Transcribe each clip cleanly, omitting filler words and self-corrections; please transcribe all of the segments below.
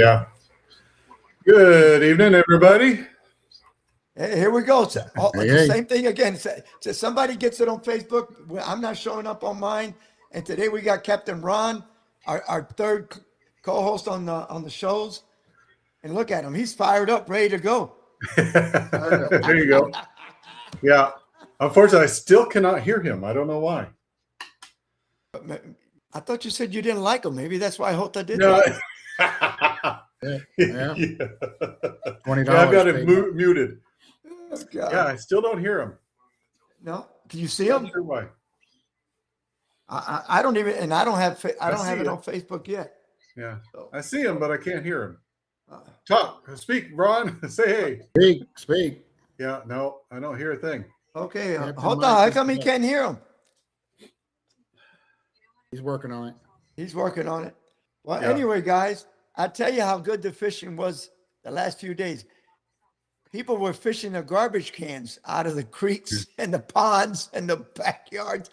Yeah. Good evening, everybody. Hey, here we go. The Hey. same thing again. So somebody gets it on Facebook. I'm not showing up on mine. And today we got Captain Ron, our third co-host on the shows. And look at him. He's fired up, ready to go. There you go. Yeah. Unfortunately, I still cannot hear him. I don't know why. I thought you said you didn't like him. Maybe that's why Hota did No. that. Yeah. Yeah. $20. Yeah, I've got it muted. Oh, God. Yeah, I still don't hear him. No, can you see him? Not sure why. I don't even, and I don't have it it. on Facebook yet. Yeah, So, I see him, but I can't hear him. Talk, speak, Ron. Say hey. Speak. Yeah, no, I don't hear a thing. okay, Captain Hota, Mike how is come he back. can't hear him? He's working on it. He's working on it. Well, Yeah. anyway, guys, I tell you how good the fishing was the last few days. People were fishing the garbage cans out of the creeks and the ponds and the backyards.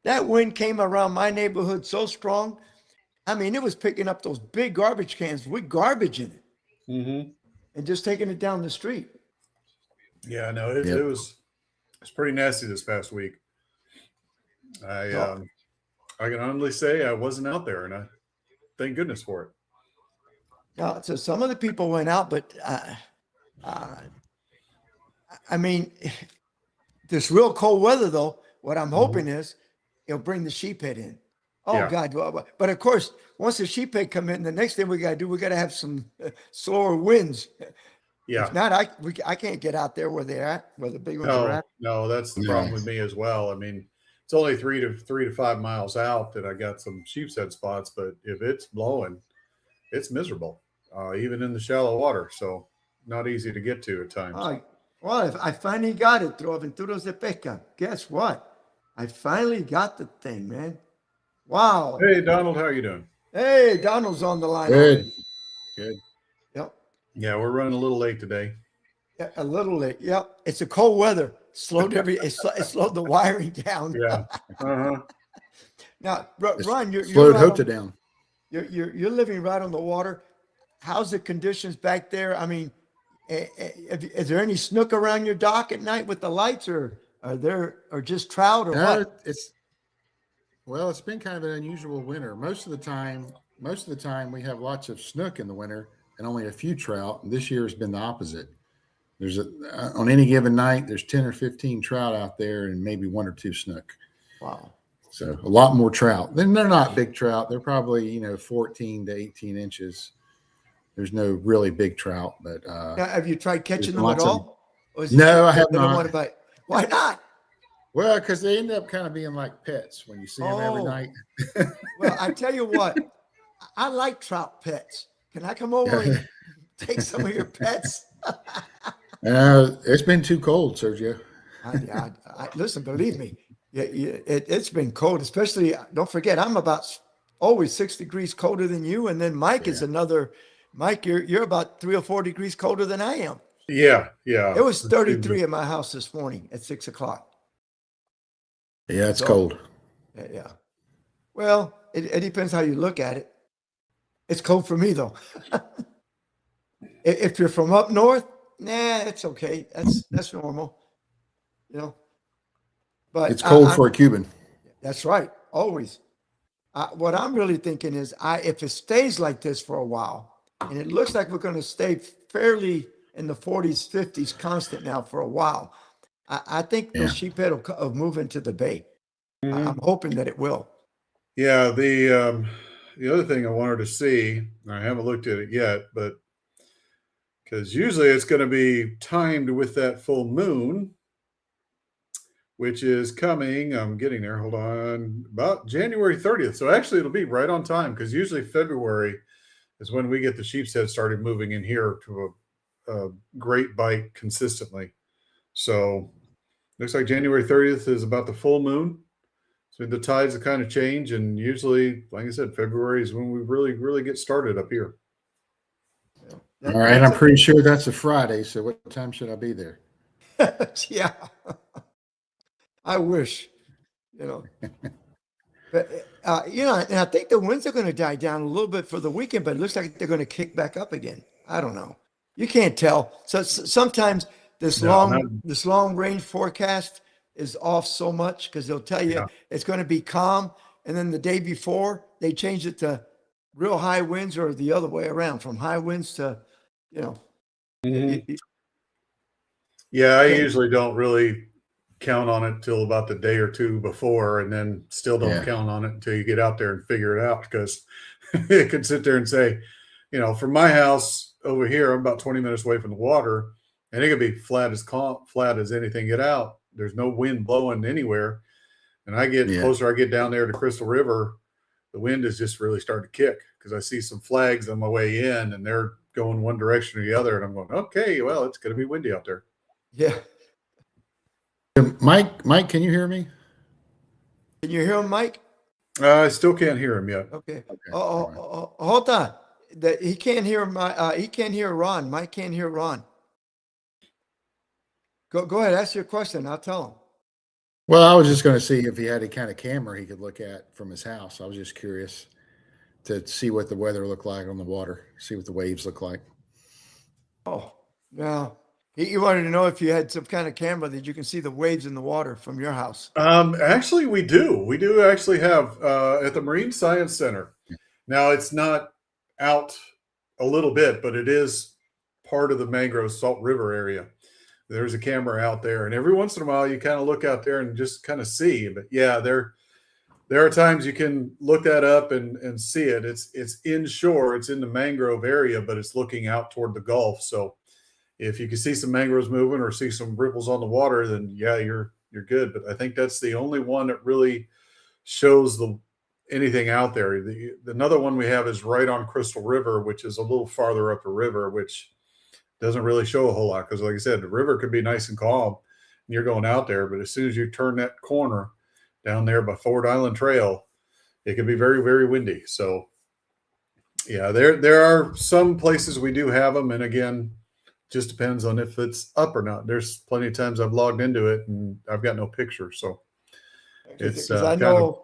That wind came around my neighborhood so strong. I mean, it was picking up those big garbage cans with garbage in it Mm-hmm. and just taking it down the street. Yeah, no, it Yep. was pretty nasty this past week. I can honestly say I wasn't out there, and I thank goodness for it. Now, so some of the people went out, but I mean, this real cold weather, though, what I'm hoping is it'll bring the sheephead in. Oh, Yeah. God. But of course, once the sheephead come in, the next thing we got to do, we got to have some slower winds. Yeah. If not, I can't get out there where they're at, where the big ones are at. No, that's the No. problem with me as well. I mean, it's only 3 to 5 miles out that I got some sheep's head spots, but if it's blowing, it's miserable, even in the shallow water. So not easy to get to at times. Well, if I finally got it through Aventuras de Pesca. Guess what? I finally got the thing, man. Wow. Hey, Donald, how are you doing? Hey, Donald's on the line Good. already. Good. Yep. Yeah, we're running a little late today. Yeah, a little late. Yep. It's a cold weather. It slowed the wiring down. Yeah. Uh-huh. Now, Ron, you're Slowed right Hota on, down. you're living right on the water. How's the conditions back there? I mean, is there any snook around your dock at night with the lights, or just trout, or No, what? it's been kind of an unusual winter. Most of the time we have lots of snook in the winter and only a few trout. And this year has been the opposite. There's on any given night, there's 10 or 15 trout out there and maybe 1 or 2 snook. Wow. So a lot more trout. Then they're not big trout. They're probably, 14 to 18 inches. There's no really big trout, but Now, have you tried catching there's them at lots of- all? Or is it No, I they have don't not. want to bite? Why not? Well, because they end up kind of being like pets when you see them every Oh. night. Well, I tell you what, I like trout pets. Can I come over and take some of your pets? It's been too cold, Sergio. Listen, believe me, it's been cold, especially, don't forget, I'm about always 6 degrees colder than you. And then Mike is Mike, you're about 3 or 4 degrees colder than I am. Yeah. It was 33 in my house this morning at 6 o'clock. Yeah, it's So- cold. Yeah. Well, it depends how you look at it. It's cold for me, though. If you're from up north, nah, it's okay. That's normal. But It's cold for a Cuban. That's right. Always. What I'm really thinking is, if it stays like this for a while, and it looks like we're going to stay fairly in the 40s, 50s constant now for a while, I think those sheephead will move into the bay. Mhm. I'm hoping that it will. Yeah, the other thing I wanted to see, I haven't looked at it yet, but because usually it's going to be timed with that full moon, which is coming. I'm getting there. Hold on, about January 30th. So actually, it'll be right on time because usually February is when we get the sheep's head started moving in here to a great bite consistently. So looks like January 30th is about the full moon. So the tides will kind of change, and usually, like I said, February is when we really get started up here. All right, I'm pretty sure that's a Friday. So what time should I be there? Yeah. I wish, But And I think the winds are going to die down a little bit for the weekend, but it looks like they're going to kick back up again. I don't know. You can't tell. So sometimes No, not, this long range forecast is off so much because they'll tell you yeah. it's going to be calm, and then the day before they change it to real high winds, or the other way around, from high winds to, you know, Mhm. you Yeah, I can't. usually don't really count on it till about the day or two before, and then still don't Yeah. count on it until you get out there and figure it out. Because it could sit there and say, from my house over here, I'm about 20 minutes away from the water, and it could be flat as anything get out. There's no wind blowing anywhere. And I get Yeah. closer, I get down there to Crystal River, the wind is just really starting to kick because I see some flags on my way in, and they're going one direction or the other, and I'm going, okay, well, it's going to be windy out there. Yeah. Mike, can you hear me? Can you hear him, Mike? I still can't hear him yet. Okay. Okay. Hold on. He can't hear he can't hear Ron. Mike can't hear Ron. Go ahead. Ask your question. I'll tell him. Well, I was just going to see if he had any kind of camera he could look at from his house. I was just curious to see what the weather looked like on the water, see what the waves look like. Oh, no. He wanted to know if you had some kind of camera that you can see the waves in the water from your house. Actually, we do. We do actually have at the Marine Science Center. Now, it's not out a little bit, but it is part of the Mangrove Salt River area. There's a camera out there, and every once in a while, you kind of look out there and just kind of see. But yeah, there are times you can look that up and see it. It's inshore, it's in the mangrove area, but it's looking out toward the Gulf. So if you can see some mangroves moving or see some ripples on the water, then yeah, you're good. But I think that's the only one that really shows anything out there. Another one we have is right on Crystal River, which is a little farther up the river, which doesn't really show a whole lot because, like I said, the river could be nice and calm and you're going out there, but as soon as you turn that corner down there by Ford Island Trail, it can be very, very windy. So yeah, there are some places we do have them, and again, just depends on if it's up or not. There's plenty of times I've logged into it and I've got no picture, so it's Because I kind of know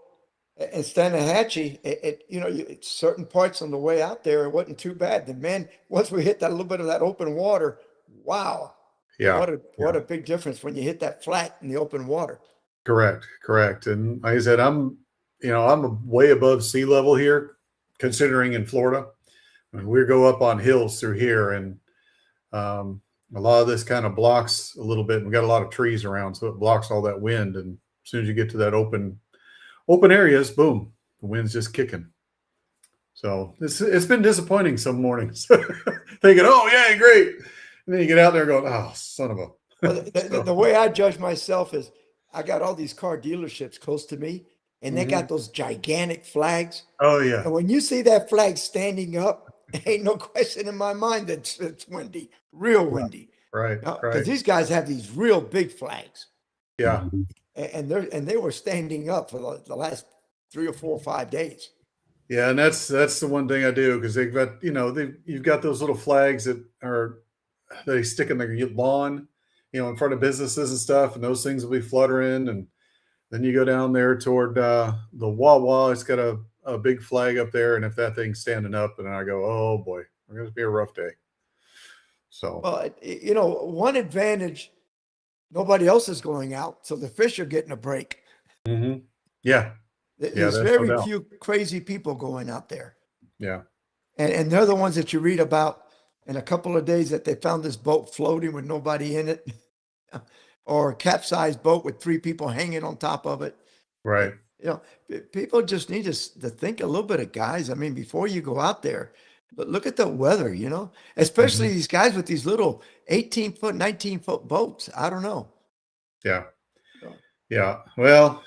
in Stanahatchee, it's certain parts on the way out there, it wasn't too bad. Then, man, once we hit that little bit of that open water, wow, yeah, what yeah, a big difference when you hit that flat in the open water. correct. And like I said, I'm way above sea level here, considering in Florida. I mean, we go up on hills through here, and a lot of this kind of blocks a little bit. And we got a lot of trees around, so it blocks all that wind. And as soon as you get to that open areas, boom, the wind's just kicking. So it's been disappointing some mornings, thinking, oh yeah, great, and then you get out there going, oh son of a. Well, the way I judge myself is I got all these car dealerships close to me, and they got those gigantic flags. Oh yeah, And when you see that flag standing up, ain't no question in my mind that it's windy, real windy. right, Because these guys have these real big flags, yeah. and they were standing up for the last 3 or 4 or 5 days. Yeah, and that's the one thing I do because they've got you've got those little flags that they stick in the lawn, in front of businesses and stuff, and those things will be fluttering. And then you go down there toward the Wawa, it's got a big flag up there, and if that thing's standing up, and I go, oh boy, it's going to be a rough day. So Well, one advantage, nobody else is going out, so the fish are getting a break. mhm. Yeah, There's there's no very doubt. few crazy people going out there. Yeah, And they're the ones that you read about in a couple of days that they found this boat floating with nobody in it, or a capsized boat with 3 people hanging on top of it. right. People just need to think a little bit of guys. I mean, before you go out there, but look at the weather, especially Mhm. these guys with these little 18-foot, 19-foot boats. I don't know. Yeah, So, yeah. Well,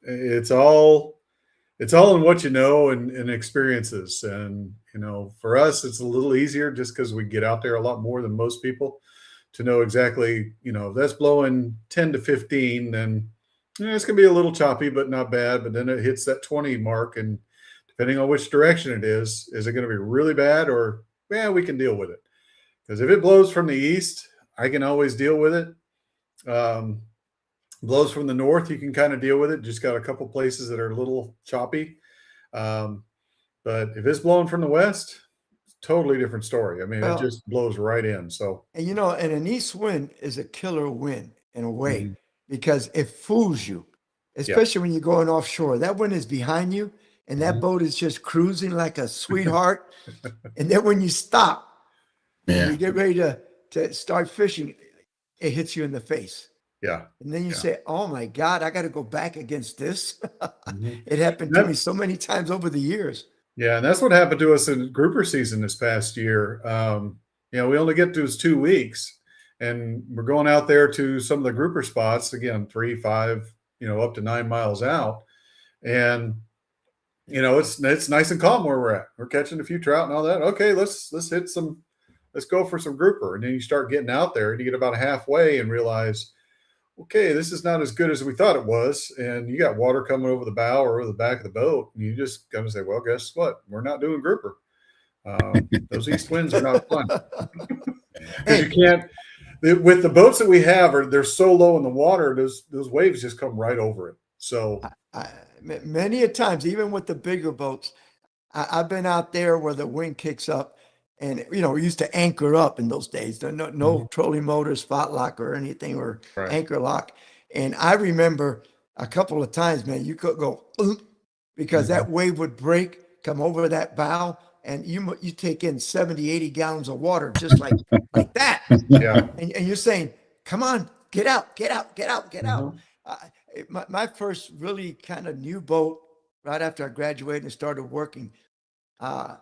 it's all in what you know and experiences. And for us, it's a little easier just because we get out there a lot more than most people to know exactly, if that's blowing 10 to 15, then it's gonna be a little choppy, but not bad. But then it hits that 20 mark, and depending on which direction it is it gonna be really bad, or yeah, we can deal with it? Because if it blows from the east, I can always deal with it. Blows from the north, you can kind of deal with it. Just got a couple places that are a little choppy. Um, but if it's blowing from the west, totally different story. I mean, it Well, just blows right in. So, and and an east wind is a killer wind in a way mhm. because it fools you, Yeah. especially when you're going offshore. That wind is behind you, and that Mhm. boat is just cruising like a sweetheart. And then when you stop and Yeah. you get ready to start fishing, it hits you in the face. Yeah. And then you Yeah. say, "Oh my God, I got to go back against this." Mhm. It happened to me That so many times over the years. Yeah, and that's what happened to us in grouper season this past year. We only get those 2 weeks, and we're going out there to some of the grouper spots, again, 3, 5, up to 9 miles out, and, it's nice and calm where we're at. We're catching a few trout and all that. Okay, let's go for some grouper, and then you start getting out there, and you get about halfway and realize, okay, this is not as good as we thought it was. And you got water coming over the bow or over the back of the boat. And you just kind of say, well, guess what? We're not doing grouper. Those east winds are not fun because you Hey, can't, with the boats that we have, they're so low in the water, those waves just come right over it. So, many a times, even with the bigger boats, I've been out there where the wind kicks up, and we used to anchor up in those days. No mhm, trolling motor, spot lock, or anything, or right. anchor lock. And I remember a couple of times, man, you could go because Mhm. that wave would break, come over that bow, and you take in 70, 80 gallons of water just like that. Yeah. And you're saying, "Come on, get out, get out, get out, get out." Mhm. My first really kind of new boat, right after I graduated and started working, uh,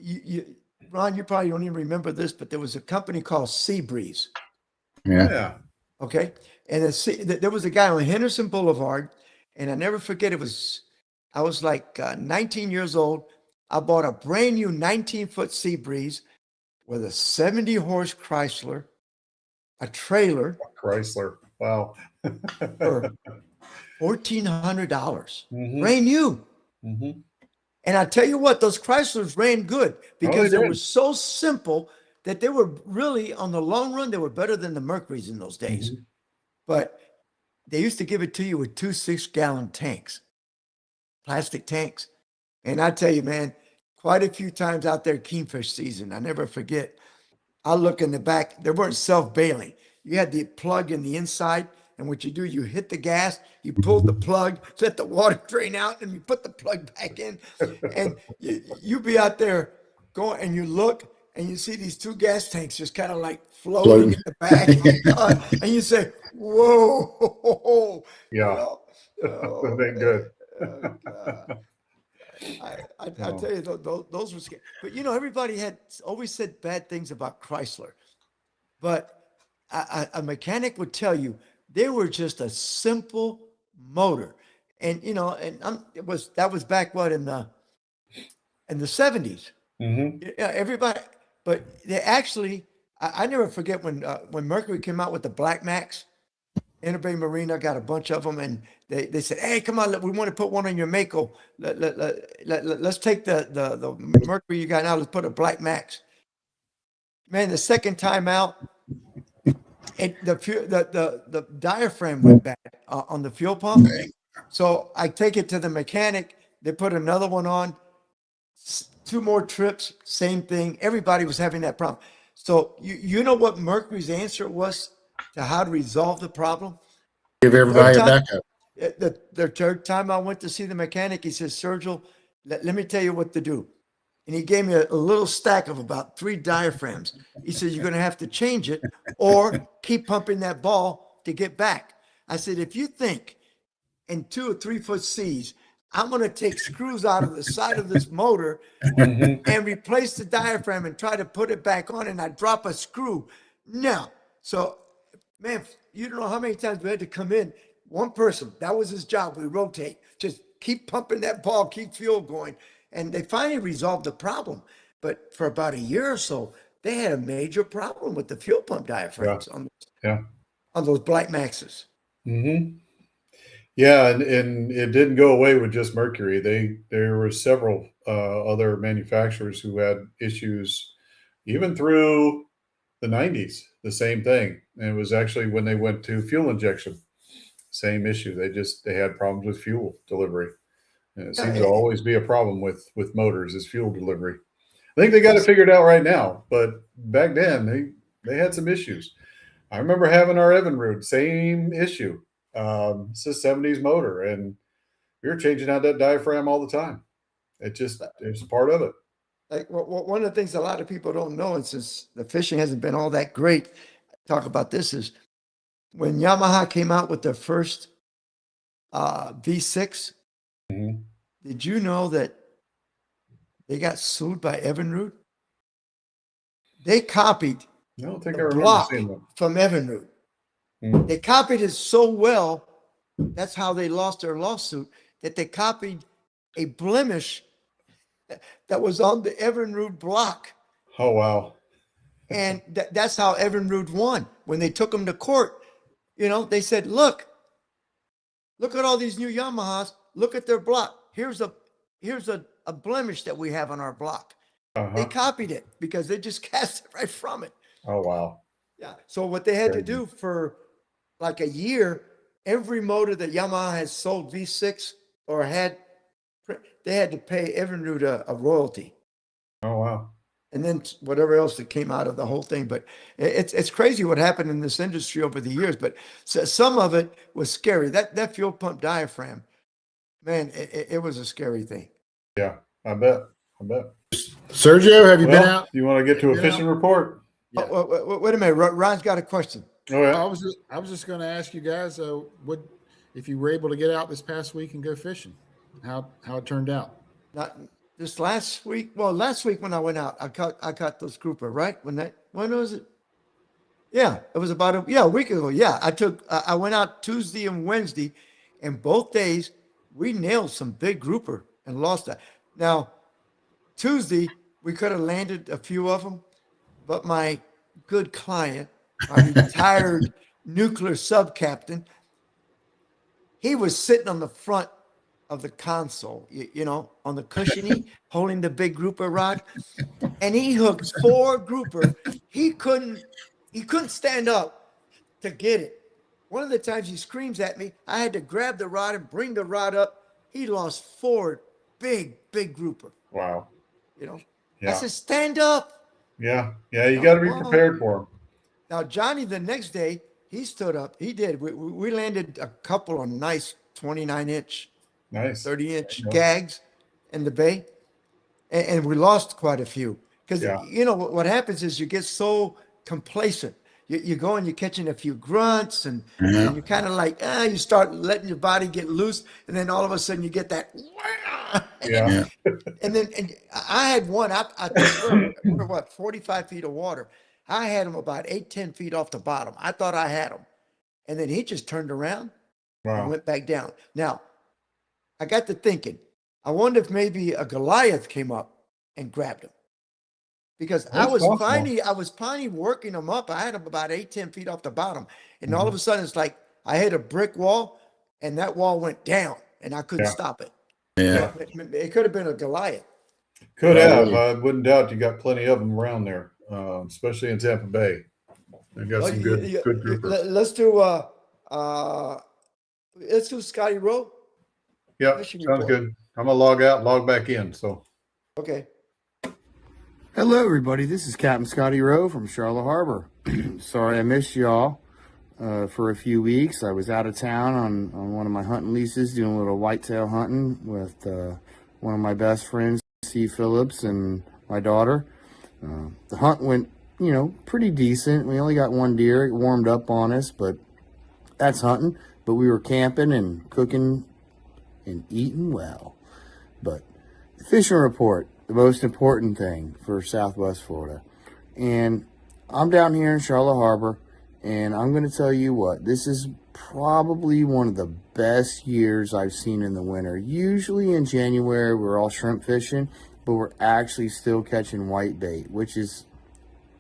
you Ron, you probably don't even remember this, but there was a company called Sea Breeze. Oh, Yeah. yeah. Okay, and there was a guy on Henderson Boulevard, and I never forget. I was like 19 years old. I bought a brand new 19-foot Sea Breeze with a 70 horse Chrysler, a trailer Chrysler. Wow. for $1,400, Hmm. brand new. Hmm. And I tell you what, those Chryslers ran good Oh, they because they were did. so simple that they were really, on the long run, they were better than the Mercuries in those days. Hmm. But they used to give it to you with 2 6-gallon tanks, plastic tanks. And I tell you, man, quite a few times out there, kingfish season, I never forget. I look in the back, they weren't self-bailing. You had the plug in the inside, and what you do, you hit the gas, you pull the plug, let the water drain out, and you put the plug back in. And you be out there going, and you look, and you see these 2 gas tanks just kind of like floating Floating. in the back. And you say, whoa, you Yeah. know, That oh ain't man, good. oh God. I Oh. tell you, those were scary. But everybody had always said bad things about Chrysler. But a mechanic would tell you they were just a simple motor, and that was back what in the 70s. Hmm. Yeah, everybody, but they actually, I never forget when Mercury came out with the Black Max. Interbay Marina got a bunch of them, and they said, "Hey, come on, we want to put one on your Mako. Let's take the Mercury you got now. Let's put a Black Max." Man, the second time out, the diaphragm went bad on the fuel pump. So I take it to the mechanic. They put another one on. 2 more trips, same thing. Everybody was having that problem. So you know what Mercury's answer was to how to resolve the problem? Give The third everybody a time, backup. the third time I went to see the mechanic, he says, "Sergio, let me tell you what to do." And he gave me a little stack of about 3 diaphragms. He said, "You're going to have to change it or keep pumping that ball to get back." I said, "If you think in 2 or 3 foot seas, I'm going to take screws out of the side of this motor Hmm. and replace the diaphragm and try to put it back on, and I drop a screw. No." So, man, you don't know how many times we had to come in. One person, that was his job. We rotate, just keep pumping that ball, keep fuel going. And they finally resolved the problem. But for about a year or so, they had a major problem with the fuel pump Yeah. diaphragms Yeah. on those Black Maxes. Hmm. Yeah, and it didn't go away with just Mercury. There were several other manufacturers who had issues even through the 90s. The same thing. And it was actually when they went to fuel injection. same issue. They had problems with fuel delivery. And it Yeah, seems to always be a problem with motors is fuel delivery. I think they got it figured out right now, but back then they had some issues. I remember having our Evinrude, same issue. It's a 70s motor, and we were changing out that diaphragm all the time. It's part of it. like one of the things a lot of people don't know, and since the fishing hasn't been all that great, talk about this is when Yamaha came out with their first V6. Mhm. Did you know that they got sued by Evinrude? They copied I don't think I the remember block seeing that. from Evinrude. Mm. They copied it so well, that's how they lost their lawsuit, that they copied a blemish that was on the Evinrude block. Oh wow. And that's how Evinrude won. When they took them to court, they said, look at all these new Yamahas. Look at their block. Here's a blemish that we have on our block. They Uh-huh. copied it because they just cast it right from it. Oh wow. Yeah. So what they had to Crazy. do for like a year, every motor that Yamaha has sold V6 or they had to pay Evinrude a royalty. Oh wow. And then whatever else that came out of the whole thing. But it's crazy what happened in this industry over the years. But some of it was scary. That fuel pump diaphragm, man, it was a scary thing. Yeah, I bet. Sergio, have you been Well, out? you want to get to a Yeah. fishing report? Yeah. Wait a minute. Ron's got a question. Oh yeah. I was just going to ask you guys, if you were able to get out this past week and go fishing, how it turned out. Not this last week. Well, last week when I went out, I caught those grouper, right? When was it? Yeah, it was about a week ago. Yeah, I went out Tuesday and Wednesday, and both days we nailed some big grouper and lost that. Now, Tuesday we could have landed a few of them, but my good client, my retired nuclear sub captain, he was sitting on the front of the console, on the cushiony, holding the big grouper rod, and he hooked 4 grouper. He couldn't stand up to get it. One of the times he screams at me, I had to grab the rod and bring the rod up. He lost 4 big grouper. Wow. I Yeah. said, stand up. Yeah. You got to be Well, prepared for them. Now, Johnny, the next day, he stood up. He did. We landed a couple of nice 29-inch, Nice. 30-inch There you go. gags in the bay. And we lost quite a few. Because, Yeah. what happens is you get so complacent. You go and you're catching a few grunts and you're kind of like, you start letting your body get loose. And then all of a sudden you get that. Yeah. And I had one, I think we're what, 45 feet of water. I had him about 8-10 feet off the bottom. I thought I had him. And then he just turned around and Wow. went back down. Now, I got to thinking, I wonder if maybe a Goliath came up and grabbed him. Because I That's was possible. finally working him up. I had him about 8-10 feet off the bottom. And all of a sudden it's like I hit a brick wall and that wall went down and I couldn't Yeah. stop it. Yeah. It could have been a Goliath. Could have. Probably. I wouldn't doubt you got plenty of them around there, especially in Tampa Bay. They got some good groupers. Let's do Scotty Rowe. Yep, Fishing sounds report. good. I'm gonna log out, log back in. So Okay. Hello, everybody. This is Captain Scotty Rowe from Charlotte Harbor. Sorry I missed y'all for a few weeks. I was out of town on one of my hunting leases doing a little whitetail hunting with one of my best friends, Steve Phillips, and my daughter. The hunt went, pretty decent. We only got one deer. It warmed up on us, but that's hunting. But we were camping and cooking and eating well. But the fishing report, the most important thing for Southwest Florida. And I'm down here in Charlotte Harbor, and I'm going to tell you what, this is probably one of the best years I've seen in the winter. Usually in January, we're all shrimp fishing, but we're actually still catching whitebait, which is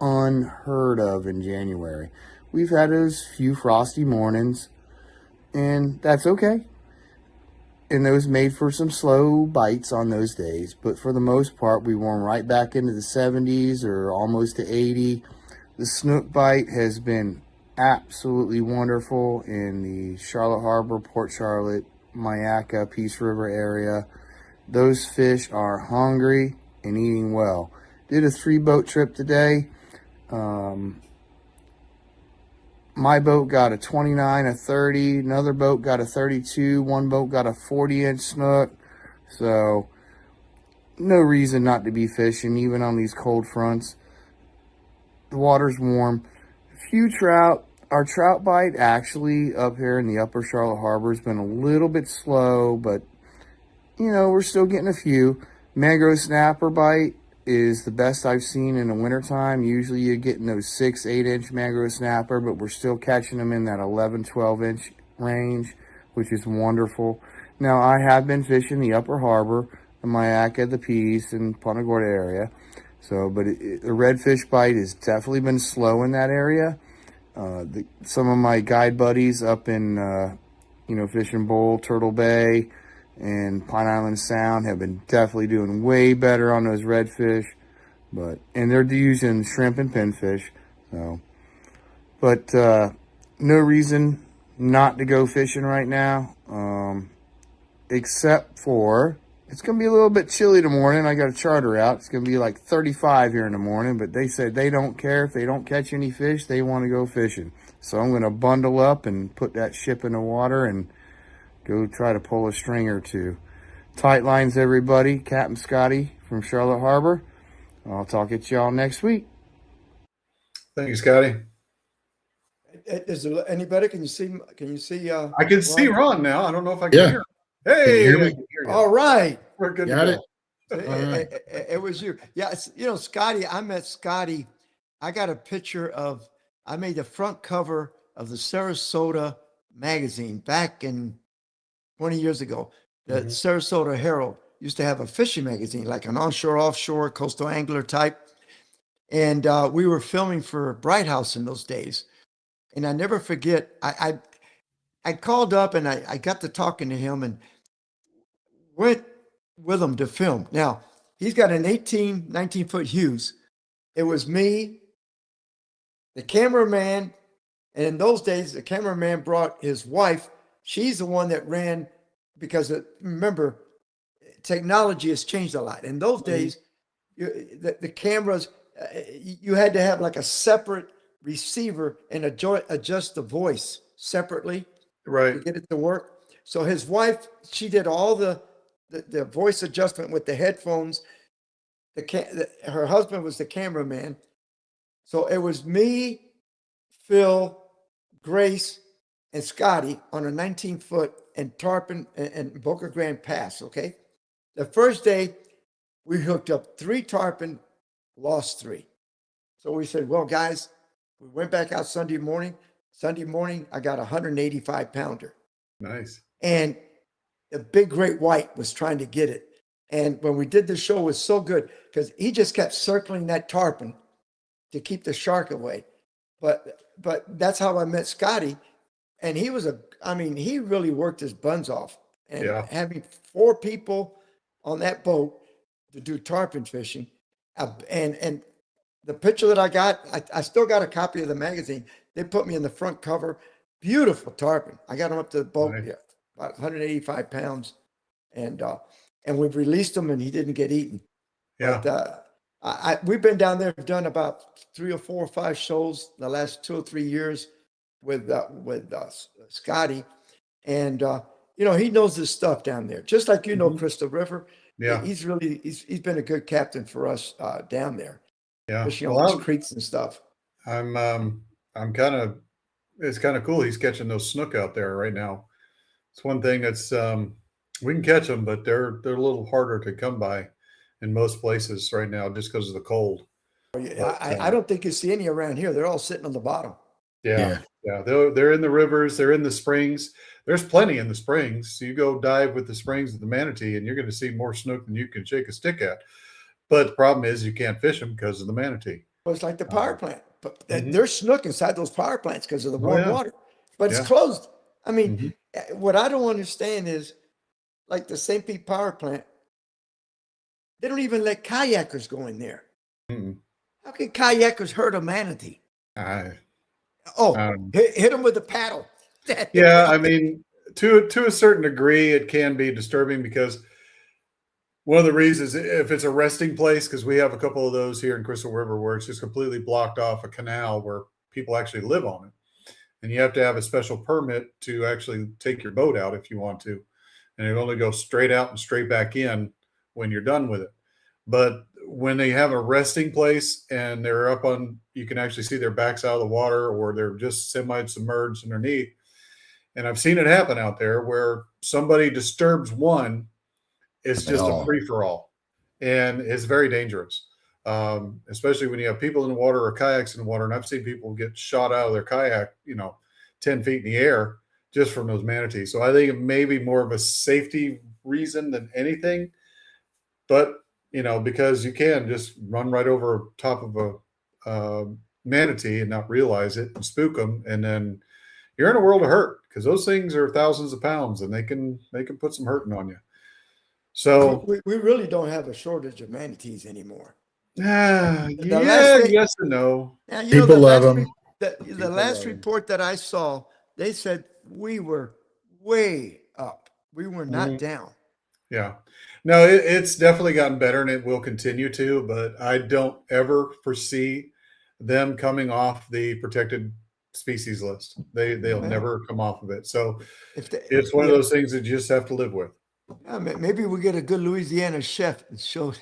unheard of in January. We've had those few frosty mornings, and that's okay. And those made for some slow bites on those days. But for the most part, we warm right back into the 70s or almost to 80. The snook bite has been absolutely wonderful in the Charlotte Harbor, Port Charlotte, Myakka, Peace River area. Those fish are hungry and eating well. Did a 3-boat trip today. My boat got a 29, a 30. Another boat got a 32. One boat got a 40-inch snook. So no reason not to be fishing, even on these cold fronts. The water's warm. Few trout. Our trout bite actually up here in the upper Charlotte Harbor has been a little bit slow, but you know, we're still getting a few. Mangrove snapper bite is the best I've seen in the wintertime. Usually you're getting those 6-8 inch mangrove snapper, but we're still catching them in that 11-12 inch range, which is wonderful. Now, I have been fishing the upper harbor, the Myakka, the Peace, and Punta Gorda area. So, but the redfish bite has definitely been slow in that area. Some of my guide buddies up in, Fishing Bowl, Turtle Bay, and Pine Island Sound have been definitely doing way better on those redfish, and they're using shrimp and pinfish. So, but no reason not to go fishing right now, except for it's gonna be a little bit chilly in the morning. I got a charter out. It's gonna be like 35 here in the morning, but they said they don't care if they don't catch any fish. They want to go fishing. So I'm gonna bundle up and put that ship in the water and go try to pull a string or two. Tight lines, everybody. Captain Scotty from Charlotte Harbor. I'll talk at y'all next week. Thank you, Scotty. Is it any better? Can you see? Can you see? I can see Ron now. I don't know if I can Yeah. hear him. Hey, Can you hear I me? can hear you. All right. We're good Got to it? go. It was you. Yeah. Scotty, I met Scotty. I got a picture I made the front cover of the Sarasota magazine back in 20 years ago. The Sarasota Herald used to have a fishing magazine, like an onshore, offshore, coastal angler type. And we were filming for Bright House in those days. And I never forget, I called up and I got to talking to him and went with him to film. Now, he's got an 19-foot Hughes. It was me, the cameraman, and in those days, the cameraman brought his wife. She's the one that ran because, remember, technology has changed a lot. In those days, the cameras, you had to have like a separate receiver and adjust the voice separately Right. to get it to work. So his wife, she did all the voice adjustment with the headphones. Her husband was the cameraman. So it was me, Phil, Grace, and Scotty on a 19-foot and tarpon and Boca Grande Pass, okay? The first day, we hooked up 3 tarpon, lost 3. So we said, well, guys, we went back out Sunday morning. Sunday morning, I got a 185-pounder. Nice. And the big great white was trying to get it. And when we did the show, it was so good because he just kept circling that tarpon to keep the shark away. But that's how I met Scotty. And he really worked his buns off. And having 4 people on that boat to do tarpon fishing. And the picture that I got, I still got a copy of the magazine. They put me in the front cover. Beautiful tarpon. I got them up to the boat, Nice. about 185 pounds. And we've released him and he didn't get eaten. Yeah. But we've been down there, done about 3 or 4 or 5 shows the last 2 or 3 years with Scotty. And, he knows his stuff down there, just like, Crystal River. Yeah. He's been a good captain for us down there, Yeah. fishing all those creeks and stuff. It's kind of cool. He's catching those snook out there right now. It's one thing that's, we can catch them, but they're a little harder to come by in most places right now just because of the cold. I don't think you see any around here. They're all sitting on the bottom. Yeah. They're in the rivers. They're in the springs. There's plenty in the springs. So you go dive with the springs of the Manatee and you're going to see more snook than you can shake a stick at. But the problem is you can't fish them because of the Manatee. Well, it's like the power plant. But there's snook inside those power plants because of the warm water. But it's closed. I mean, what I don't understand is, like the St. Pete power plant, they don't even let kayakers go in there. Mm-mm. How can kayakers hurt a manatee? Oh, Um, hit them with the paddle. yeah, I mean, to a certain degree, it can be disturbing because one of the reasons, if it's a resting place, because we have a couple of those here in Crystal River where it's just completely blocked off a canal where people actually live on it. And you have to have a special permit to actually take your boat out if you want to. And it only goes straight out and straight back in when you're done with it. But when they have a resting place and they're up on, you can actually see their backs out of the water or they're just semi-submerged underneath. And I've seen it happen out there where somebody disturbs one, it's just a Oh. free for all, and it's very dangerous, especially when you have people in the water or kayaks in the water. And I've seen people get shot out of their kayak, 10 feet in the air just from those manatees. So I think it may be more of a safety reason than anything. But because you can just run right over top of a manatee and not realize it and spook them, and then you're in a world of hurt because those things are thousands of pounds and they can put some hurting on you. So we really don't have a shortage of manatees anymore. yeah, last thing- yes and no. Now, People the love last 'em. The People last love 'em. report that I saw, they said we were way up. We were not Mhm. down. Yeah. No, it's definitely gotten better and it will continue to, but I don't ever foresee them coming off the protected species list. They'll Well, never come off of it. So If they, it's one of yeah, those things that you just have to live with. maybe we get a good Louisiana chef and show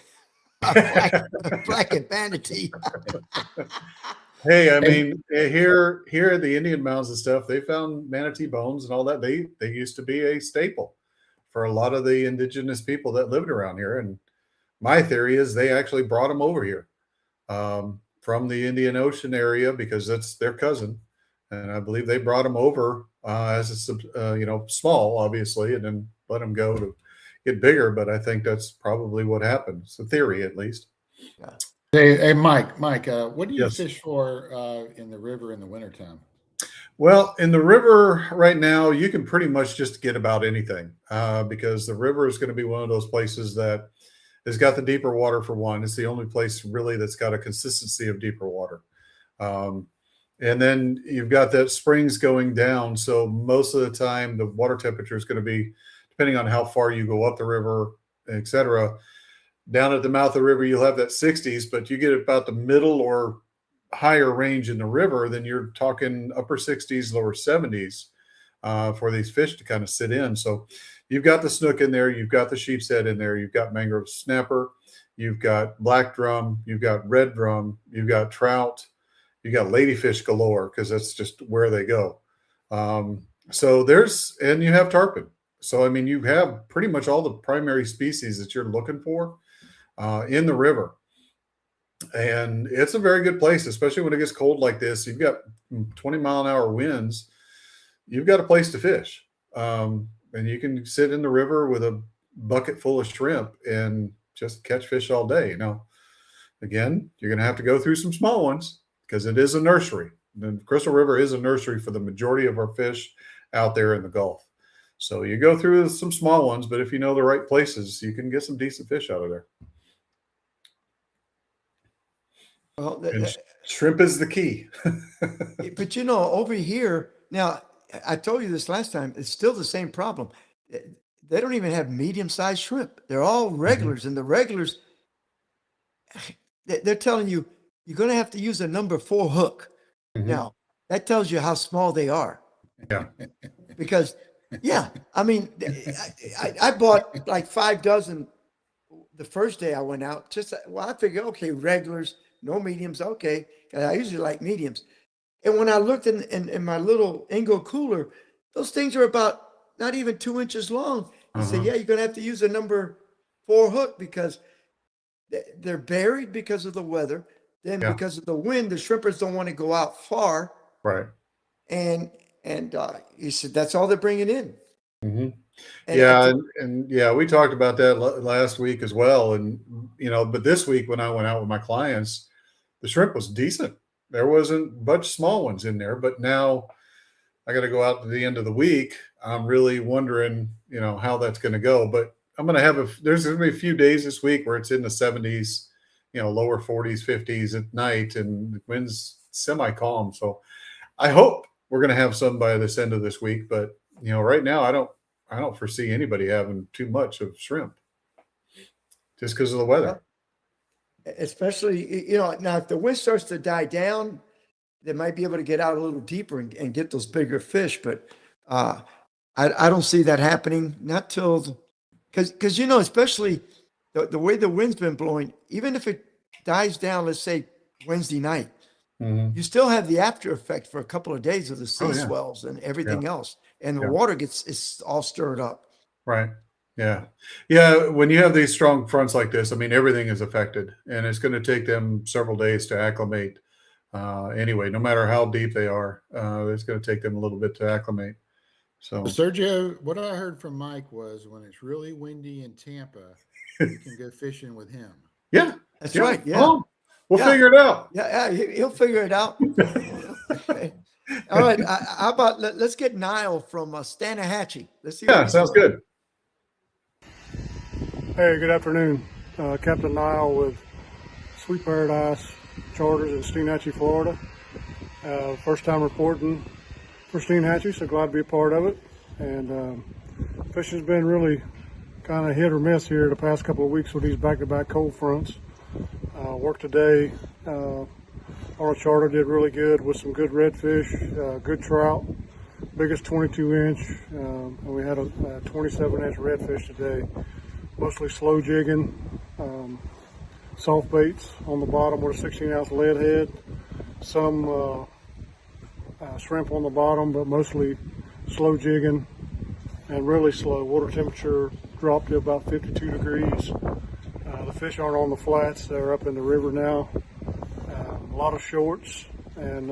a black and manatee. Hey, I mean, here at the Indian Mounds and stuff, they found manatee bones and all that. They used to be a staple for a lot of the indigenous people that lived around here. And my theory is they actually brought them over here from the Indian Ocean area because that's their cousin, and I believe they brought them over as small, obviously, and then let them go to get bigger. But I think that's probably what happened. It's a theory, at least. Hey, Mike, what do you Yes. fish for in the river in the wintertime? Well, in the river right now, you can pretty much just get about anything because the river is going to be one of those places that has got the deeper water for one. It's the only place really that's got a consistency of deeper water. And then you've got that springs going down. So most of the time, the water temperature is going to be, depending on how far you go up the river, et cetera. Down at the mouth of the river, you'll have that 60s, but you get about the middle or higher range in the river, then you're talking upper 60s, lower 70s for these fish to kind of sit in. So you've got the snook in there, you've got the sheep's head in there, you've got mangrove snapper, you've got black drum, you've got red drum, you've got trout, you got ladyfish galore because that's just where they go. And you have tarpon. So, I mean, you have pretty much all the primary species that you're looking for in the river. And it's a very good place, especially when it gets cold like this. You've got 20-mile-an-hour winds. You've got a place to fish. And you can sit in the river with a bucket full of shrimp and just catch fish all day. Again, you're going to have to go through some small ones because it is a nursery. The Crystal River is a nursery for the majority of our fish out there in the Gulf. So you go through some small ones, but if you know the right places, you can get some decent fish out of there. Well, And shrimp is the key. but over here now, I told you this last time. It's still the same problem. They don't even have medium-sized shrimp. They're all regulars, and the regulars, they're telling you you're going to have to use a number 4 hook. Mhm. Now, that tells you how small they are. Yeah. Because, I mean, I bought like 5 dozen the first day I went out. I figured, okay, regulars, no mediums, okay. 'Cause I usually like mediums. And when I looked in my little Ingo cooler, those things are about not even 2 inches long. I said, Uh-huh. you're going to have to use a number 4 hook because they're buried because of the weather. Then Yeah. because of the wind, the shrimpers don't want to go out far. Right. And he said, that's all they're bringing in. Mm-hmm. And Yeah, and yeah, we talked about that last week as well. And but this week when I went out with my clients, the shrimp was decent. There wasn't a bunch of small ones in there, but now I got to go out to the end of the week. I'm really wondering, how that's going to go. But I'm going to have there's going to be a few days this week where it's in the 70s, lower 40s, 50s at night, and the wind's semi-calm. So I hope we're going to have some by this end of this week, but right now I don't foresee anybody having too much of shrimp just because of the weather. Especially, now if the wind starts to die down, they might be able to get out a little deeper and get those bigger fish. But I don't see that happening, not till, because especially the way the wind's been blowing, even if it dies down, let's say Wednesday night, Mhm. you still have the after effect for a couple of days of the sea Oh, yeah. swells and everything else. And the Yeah. water it's all stirred up. Right. Yeah. Yeah. When you have these strong fronts like this, I mean, everything is affected, and it's going to take them several days to acclimate. Anyway, no matter how deep they are, it's going to take them a little bit to acclimate. So, Sergio, what I heard from Mike was when it's really windy in Tampa, you can go fishing with him. yeah, That's yeah, right. Yeah. oh, we'll Yeah. figure it out. Yeah. He'll figure it out. Okay. All right. How about let's get Niall from Stanahatchee. Let's see. what Yeah, he's sounds doing. good. Hey, good afternoon. Captain Niall with Sweet Paradise Charters in Steenhatchee, Florida. First time reporting for Steenhatchee, so glad to be a part of it. And fishing's been really kind of hit or miss here the past couple of weeks with these back-to-back cold fronts. Worked today on a charter, did really good with some good redfish, good trout, biggest 22-inch, and we had a 27-inch redfish today. Mostly slow jigging, soft baits on the bottom with a 16-ounce lead head, some shrimp on the bottom, but mostly slow jigging and really slow. Water temperature dropped to about 52 degrees. The fish aren't on the flats, they're up in the river now. A lot of shorts, and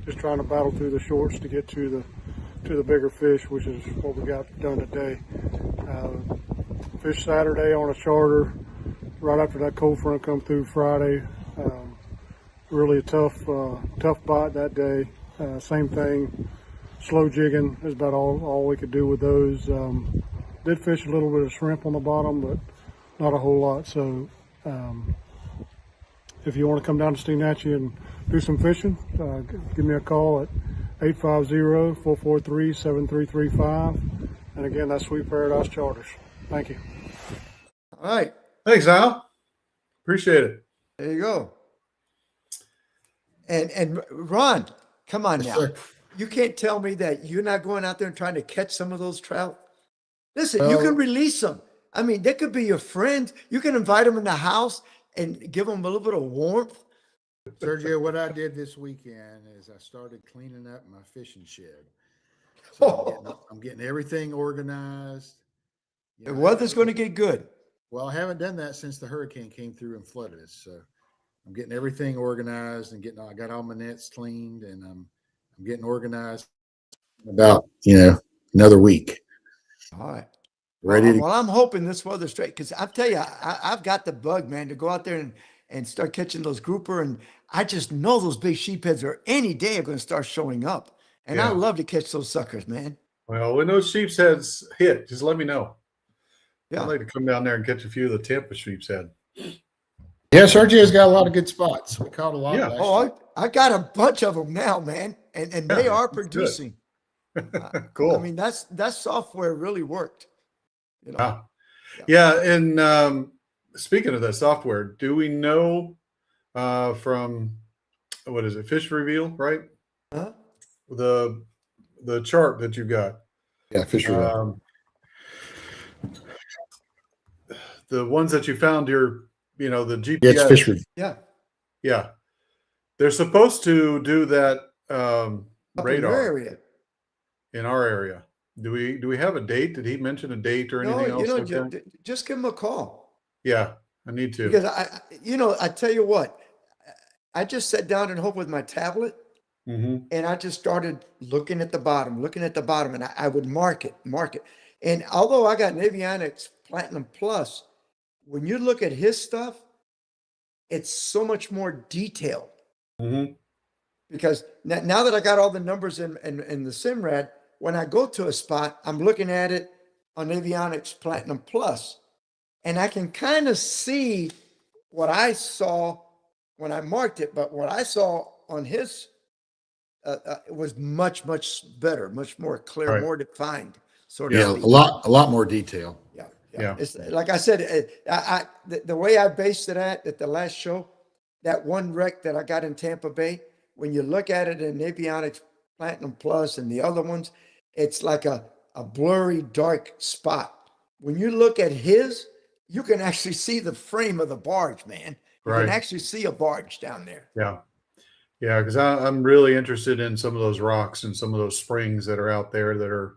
just trying to battle through the shorts to get to the bigger fish, which is what we got done today. Fish Saturday on a charter right after that cold front come through Friday. Really a tough bite that day. Same thing, slow jigging is about all we could do with those. Did fish a little bit of shrimp on the bottom, but not a whole lot. So if you want to come down to Steenhatchee and do some fishing, give me a call at 850-443-7335. And again, that's Sweet Paradise Charters. Thank you. All right. Thanks, Al. Appreciate it. There you go. And Ron, come on Yes, now. sir. You can't tell me that you're not going out there and trying to catch some of those trout. Listen, you Well- can release them. I mean, they could be your friend. You can invite them in the house and give them a little bit of warmth. Sergio, what I did this weekend is I started cleaning up my fishing shed. So I'm getting everything organized. You The know, weather's going to get good. Well, I haven't done that since the hurricane came through and flooded us. So I'm getting everything organized and I got all my nets cleaned, and I'm getting organized about, another week. All right. Ready to Well, I'm hoping this weather's straight because I'll tell you, I've got the bug, man, to go out there and start catching those grouper. And I just know those big sheepheads are any day are going to start showing up. And I Yeah. love to catch those suckers, man. Well, when those sheep's heads hit, just let me know. Yeah. I'd like to come down there and catch a few of the Tampa sheep's head. Yeah, Sergio's got a lot of good spots. We caught a lot Yeah. last Oh, year. I got a bunch of them now, man. And they Yeah, are that's good. producing. Cool. I mean, that software really worked. Ah. Yeah, and speaking of that software, do we know from what is it, Fish Reveal, right? Huh? The chart that you got. Yeah, Fisher. The ones that you found the GPS. Yeah, it's Fisher. Yeah. Yeah. They're supposed to do that Up in your radar area. in our area. Do we have a date? Did he mention a date or anything else like that? Just give them a call. Yeah, I need to. Because I tell you what, I just sat down and hope with my tablet Mhm. and I just started looking at the bottom, and I would mark it. And although I got an Avionics Platinum Plus, when you look at his stuff, it's so much more detailed. Mhm. Because now that I got all the numbers in the Simrad, when I go to a spot, I'm looking at it on Avionics Platinum Plus, and I can kind of see what I saw when I marked it. But what I saw on his it was much better, much more clear, Right. more defined, sort Yeah, of. a lot more detail. Yeah, Yeah. It's like I said, the way I based it at the last show, that one wreck that I got in Tampa Bay, when you look at it in Avionics Platinum Plus and the other ones, it's like a blurry, dark spot. When you look at his, you can actually see the frame of the barge, man. You Right. can actually see a barge down there. Yeah. Yeah. Because I'm really interested in some of those rocks and some of those springs that are out there that are,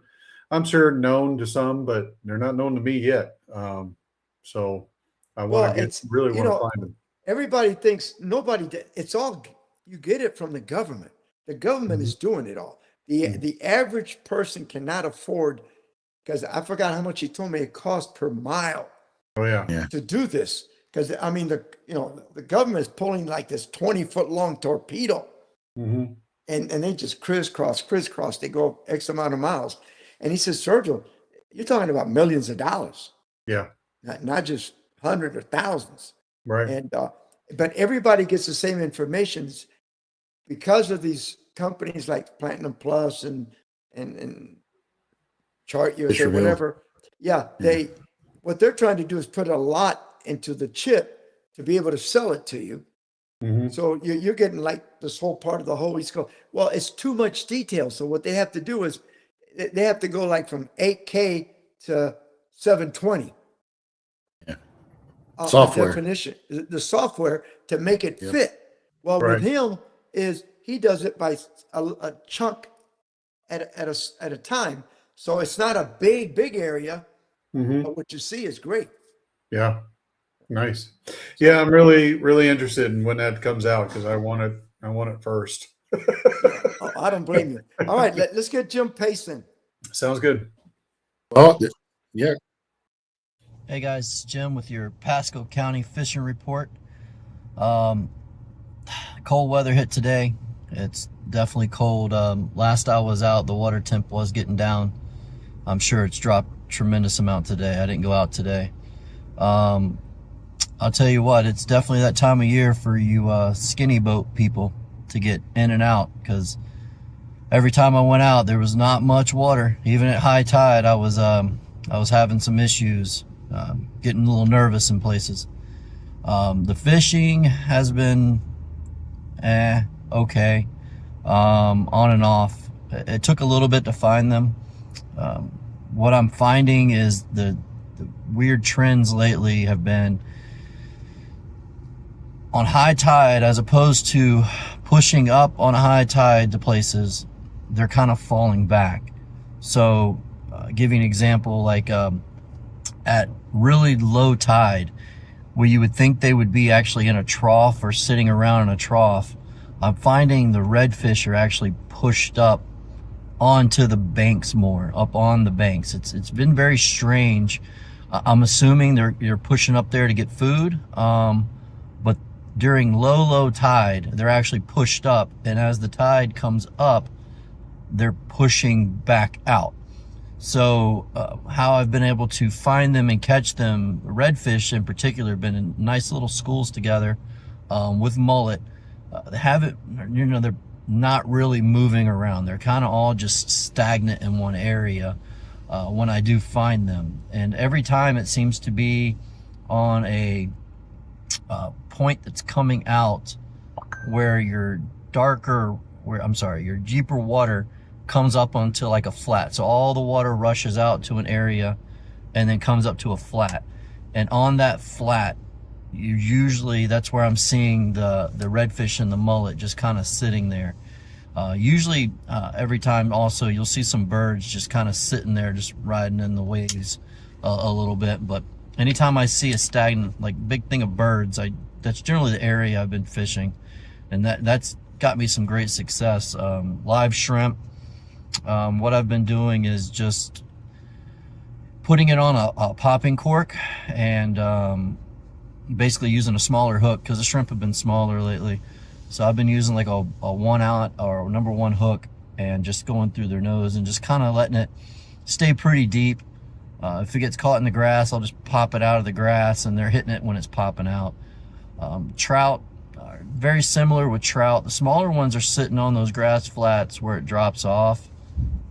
I'm sure, known to some, but they're not known to me yet. So I Well, want to it's, really you want to know, find them. everybody thinks it's all, you get it from the government. The government is doing it all. The average person cannot afford, because I forgot how much he told me it cost per mile Oh yeah. Yeah. to do this. Because I mean, the government is pulling like this 20-foot long torpedo, Hmm. and they just crisscross. They go X amount of miles. And he says, Sergio, you're talking about millions of dollars, Yeah. not just hundreds or thousands. Right. And but everybody gets the same information because of these companies like Platinum Plus and Chart USA, Fisherville. whatever. Yeah, what they're trying to do is put a lot into the chip to be able to sell it to you. Hmm. So you're getting like this whole part of the whole East Coast. Well, it's too much detail. So what they have to do is they have to go like from 8K to 720. Yeah. Software Software. definition, the software to make it Yep. fit. Well, Right. with him is he does it by a chunk at a time. So it's not a big area, Hmm. but what you see is great. Yeah. Nice. Yeah. I'm really interested in when that comes out because I want it first. Oh, I don't blame you. All right, let's get Jim Pace in. Sounds good. Oh, yeah. Hey guys, it's Jim with your Pasco County fishing report. Cold weather hit today. It's definitely cold. Last I was out, the water temp was getting down. I'm sure it's dropped tremendous amount today. I didn't go out today. I'll tell you what, it's definitely that time of year for you skinny boat people to get in and out, because every time I went out, there was not much water. Even at high tide, I was having some issues, getting a little nervous in places. The fishing has been okay, on and off. It took a little bit to find them. What I'm finding is the weird trends lately have been on high tide, as opposed to pushing up on a high tide to places, they're kind of falling back. So give you an example, like at really low tide, where you would think they would be actually in a trough or sitting around in a trough, I'm finding the redfish are actually pushed up onto the banks more, up on the banks. It's been very strange. I'm assuming they're pushing up there to get food, but during low tide, they're actually pushed up, and as the tide comes up, they're pushing back out. So how I've been able to find them and catch them, redfish in particular, have been in nice little schools together with mullet. They haven't, they're not really moving around. They're kind of all just stagnant in one area when I do find them. And every time it seems to be on a point that's coming out where your your deeper water comes up onto like a flat. So all the water rushes out to an area and then comes up to a flat. And on that flat, that's where I'm seeing the redfish and the mullet just kind of sitting there. Usually every time also you'll see some birds just kind of sitting there, just riding in the waves a little bit. But anytime I see a stagnant, like big thing of birds, that's generally the area I've been fishing, and that's got me some great success. Live shrimp. What I've been doing is just putting it on a popping cork and basically using a smaller hook, because the shrimp have been smaller lately. So I've been using like a 1-aught or number 1 hook and just going through their nose and just kind of letting it stay pretty deep. If it gets caught in the grass, I'll just pop it out of the grass, and they're hitting it when it's popping out. Trout very similar with trout. The smaller ones are sitting on those grass flats where it drops off.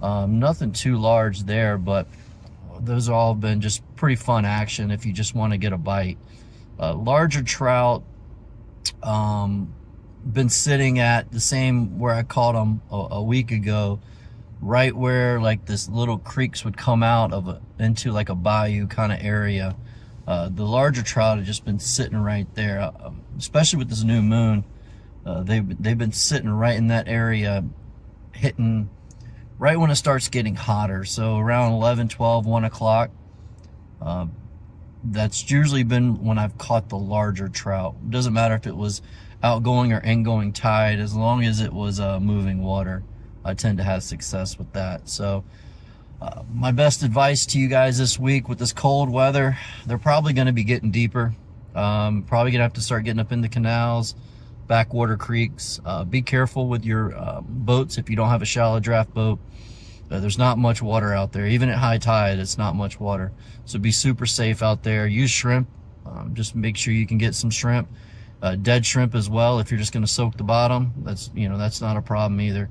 Nothing too large there, but those have all been just pretty fun action if you just want to get a bite. Larger trout, been sitting at the same where I caught them a week ago, right where like this little creeks would come out of into like a bayou kind of area. The larger trout have just been sitting right there, especially with this new moon. They've been sitting right in that area, hitting right when it starts getting hotter. So around 11, 12, 1 o'clock. That's usually been when I've caught the larger trout. It doesn't matter if it was outgoing or ingoing tide, as long as it was moving water, I tend to have success with that. So my best advice to you guys this week with this cold weather, they're probably going to be getting deeper. Probably going to have to start getting up in the canals, backwater creeks. Be careful with your boats if you don't have a shallow draft boat. There's not much water out there. Even at high tide, it's not much water. So be super safe out there. Use shrimp. Just make sure you can get some shrimp. Dead shrimp as well. If you're just going to soak the bottom, that's not a problem either.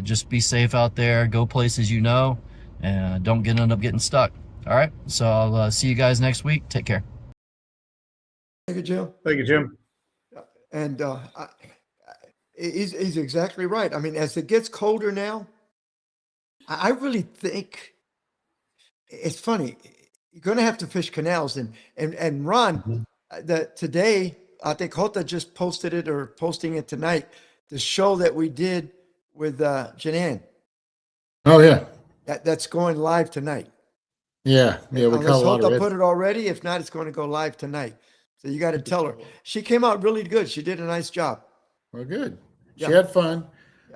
Just be safe out there. Go places you know, and don't end up getting stuck. All right. So I'll see you guys next week. Take care. Thank you, Jim. Thank you, Jim. And he's exactly right. I mean, as it gets colder now, I really think it's funny. You're going to have to fish canals, and Ron, that today I think Hota just posted it or posting it tonight. The show that we did with Janan, Oh yeah, that's going live tonight. yeah. We Unless caught a lot of Hota red. put it already. If not, it's going to go live tonight. So you got to tell her. She came out really good. She did a nice job. Well, good. She Yeah. had fun.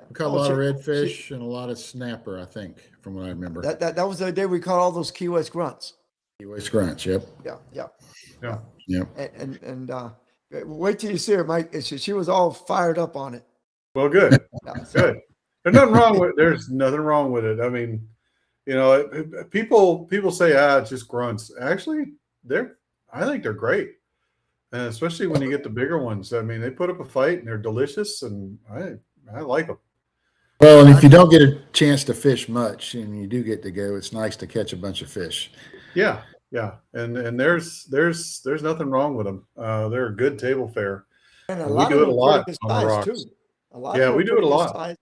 We caught a Oh, lot of she- redfish and a lot of snapper, I think, from what I remember. That was the day we caught all those Key West grunts. Anyway, scrunch. Yep. Yeah. Yeah. Yep. And wait till you see her, Mike. She was all fired up on it. Well, good. Yeah. Good. There's nothing wrong with it. I mean, people say, it's just grunts. Actually, I think they're great. And especially when you get the bigger ones. I mean, they put up a fight and they're delicious, and I like them. Well, and if you don't get a chance to fish much and you do get to go, it's nice to catch a bunch of fish. Yeah. Yeah. And there's nothing wrong with them. They're a good table fare. And We do it a lot pretty on the good rocks. size, too. A lot Yeah, of them we do it a pretty good lot. size.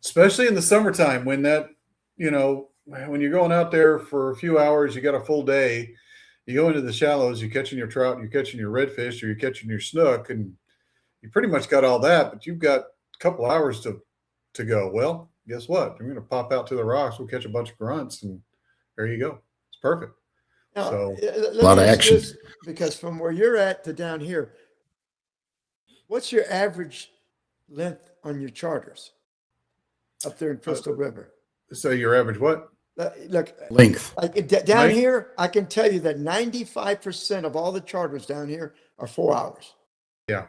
Especially in the summertime when when you're going out there for a few hours, you got a full day, you go into the shallows, you're catching your trout, you're catching your redfish, or you're catching your snook, and you pretty much got all that, but you've got a couple hours to go. Well, guess what? You're going to pop out to the rocks, we'll catch a bunch of grunts, and there you go. It's perfect. Now, So- let A lot me of ask action. this, because from where you're at to down here, what's your average length on your charters up there in Crystal River? So your average what? Look, Length. like down Mike? here, I can tell you that 95% of all the charters down here are 4 hours. Yeah.